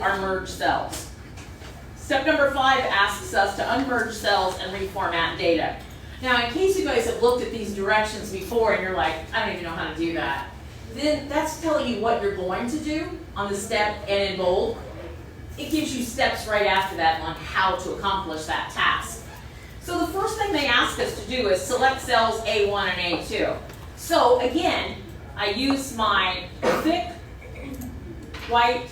our merged cells. Step number 5 asks us to unmerge cells and reformat data. Now, in case you guys have looked at these directions before and you're like, I don't even know how to do that, then that's telling you what you're going to do on the step and in bold. It gives you steps right after that on how to accomplish that task. So the first thing they ask us to do is select cells A1 and A2. So again, I use my thick white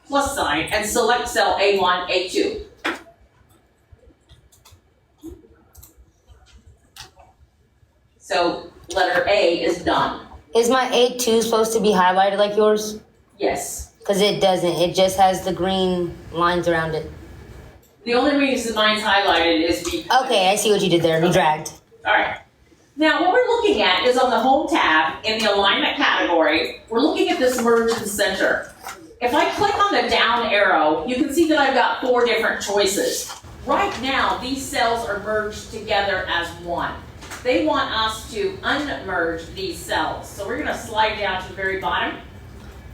plus sign and select cell A1, A2. So letter A is done. Is my A2 supposed to be highlighted like yours? Yes. Because it doesn't. It just has the green lines around it. The only reason mine's highlighted is because... Okay, I see what you did there. You dragged. All right. Now, what we're looking at is on the Home tab in the Alignment category, we're looking at this Merge in Center. If I click on the down arrow, you can see that I've got 4 different choices. Right now, these cells are merged together as one. They want us to unmerge these cells. So we're going to slide down to the very bottom.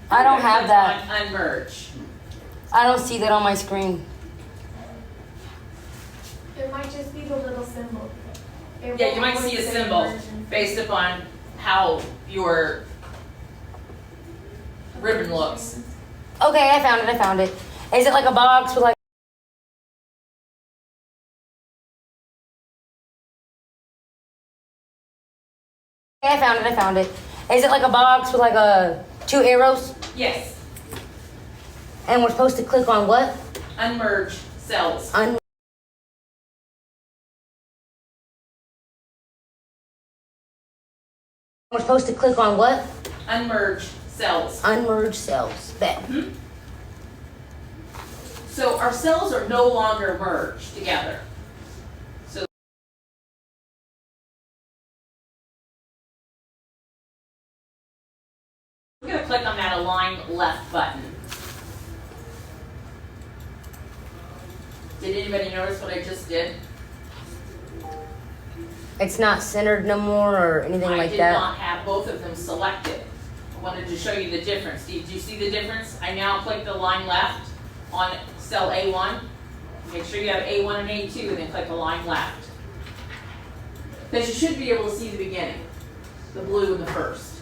I don't have that. Unmerge. I don't see that on my screen. It might just be the little symbol. Yeah, you might see a symbol based upon how your ribbon looks. Okay, I found it. Is it like a box with like... I found it. Is it like a box with like 2 arrows? Yes. And we're supposed to click on what? Unmerge cells. We're supposed to click on what? Unmerge cells. Unmerge cells. Bet. Mm-hmm. So our cells are no longer merged together. So we're going to click on that Align Left button. Did anybody notice what I just did? It's not centered no more or anything like that? I did not have both of them selected. I wanted to show you the difference. Did you see the difference? I now click the Align Left on cell A1. Make sure you have A1 and A2 and then click Align Left. Because you should be able to see the beginning. The blue in the first.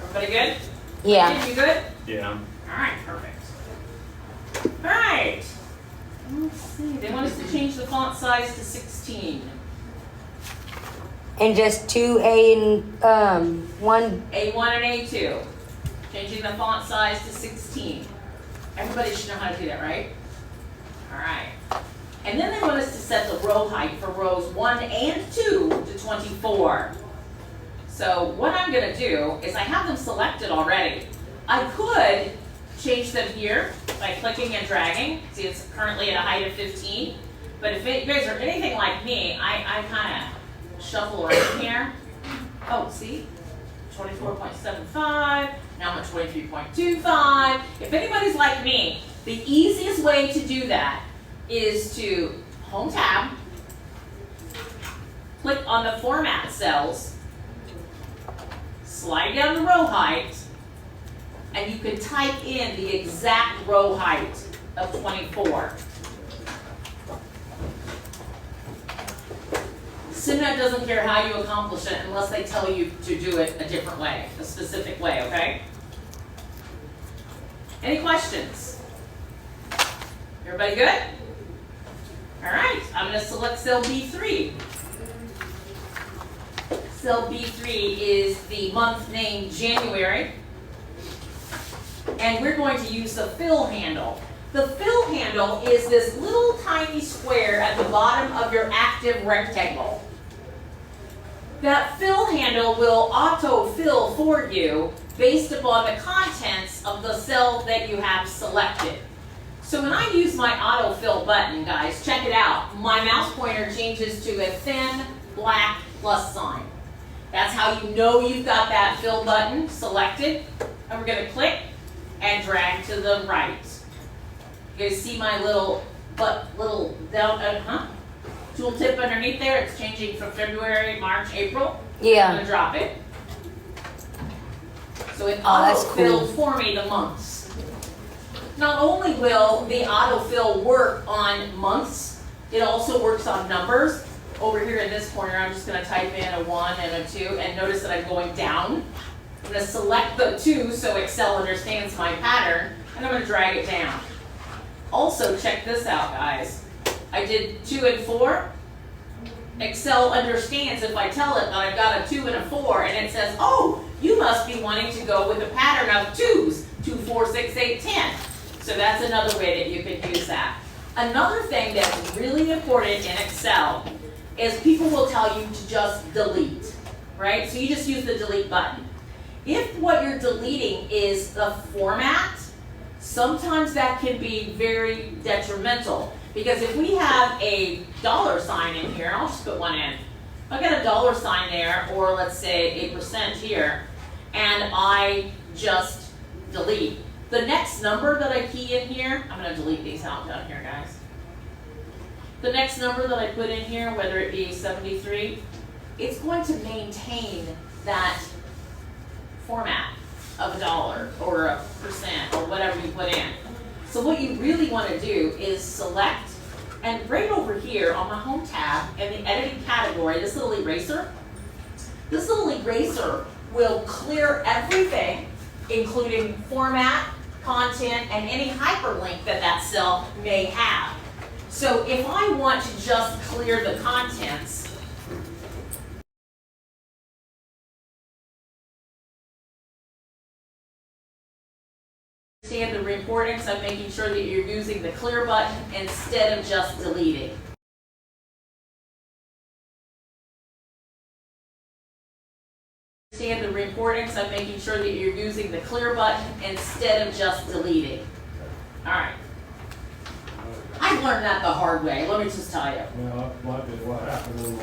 Everybody good? Yeah. You good? Yeah. Alright, perfect. Alright. Let's see. They want us to change the font size to 16. And just 2A and 1. A1 and A2. Changing the font size to 16. Everybody should know how to do that, right? Alright. And then they want us to set the row height for rows 1 and 2 to 24. So what I'm going to do is I have them selected already. I could change them here by clicking and dragging. See, it's currently at a height of 15. But if you guys are anything like me, I kind of shuffle around here. Oh, see? 24.75. Now I'm at 23.25. If anybody's like me, the easiest way to do that is to Home tab, click on the Format cells, slide down the row height, and you can type in the exact row height of 24. SimNet doesn't care how you accomplish it unless they tell you to do it a different way, a specific way, okay? Any questions? Everybody good? All right, I'm going to select cell B3. Cell B3 is the month name January. And we're going to use the fill handle. The fill handle is this little tiny square at the bottom of your active rectangle. That fill handle will auto-fill for you based upon the contents of the cell that you have selected. So when I use my autofill button, guys, check it out. My mouse pointer changes to a thin black plus sign. That's how you know you've got that fill button selected. And we're going to click and drag to the right. You guys see my little down, tooltip underneath there? It's changing from February, March, April. Yeah. I'm going to drop it. So it Oh, that's auto-filled cool. for me the months. not only will the autofill work on months, it also works on numbers. Over here in this corner, I'm just gonna type in a 1 and a 2, and notice that I'm going down. I'm gonna select the 2 so Excel understands my pattern, and I'm gonna drag it down. Also, check this out, guys. I did 2 and 4. Excel understands if I tell it that I've got a 2 and a 4, and it says, oh, you must be wanting to go with a pattern of 2s, 2, 4, 6, 8, 10. So that's another way that you can use that. Another thing that's really important in Excel is people will tell you to just delete, right? So you just use the delete button. If what you're deleting is the format, sometimes that can be very detrimental. Because if we have a $sign in here, I'll just put one in. I've got a $sign there, or let's say a % here, and I just delete. The next number that I key in here, I'm gonna delete these out down here, guys. The next number that I put in here, whether it be 73, it's going to maintain that format of a dollar or a % or whatever you put in. So what you really want to do is select, and right over here on my home tab in the editing category, this little eraser will clear everything, including format, content, and any hyperlink that that cell may have. So if I want to just clear the contents, understand the importance of making sure that you're using the clear button instead of just deleting. Understand the importance of making sure that you're using the clear button instead of just deleting. All right. I learned that the hard way, let me just tell you. Well, that might be what happened in my